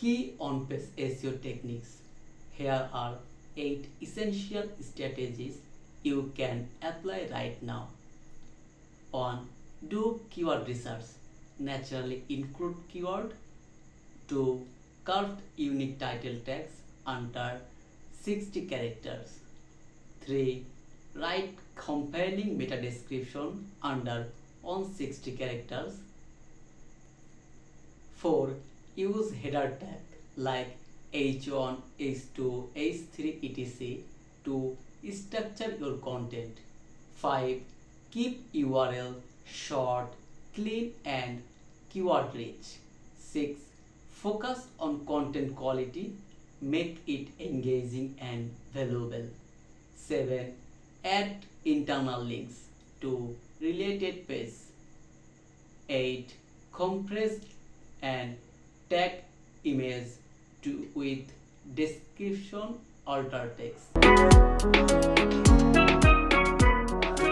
Key on-page SEO techniques. Here are 8 essential strategies you can apply right now. 1. Do keyword research. Naturally include keyword. 2. Craft unique title tags under 60 characters. 3. Write compelling meta description under 160 characters. 4. Use header tag like H1, H2, H3 etc. to structure your content. 5. Keep URL short, clean and keyword rich. 6. Focus on content quality, make it engaging and valuable. 7. Add internal links to related pages. 8. Compress and tag image with description alter text.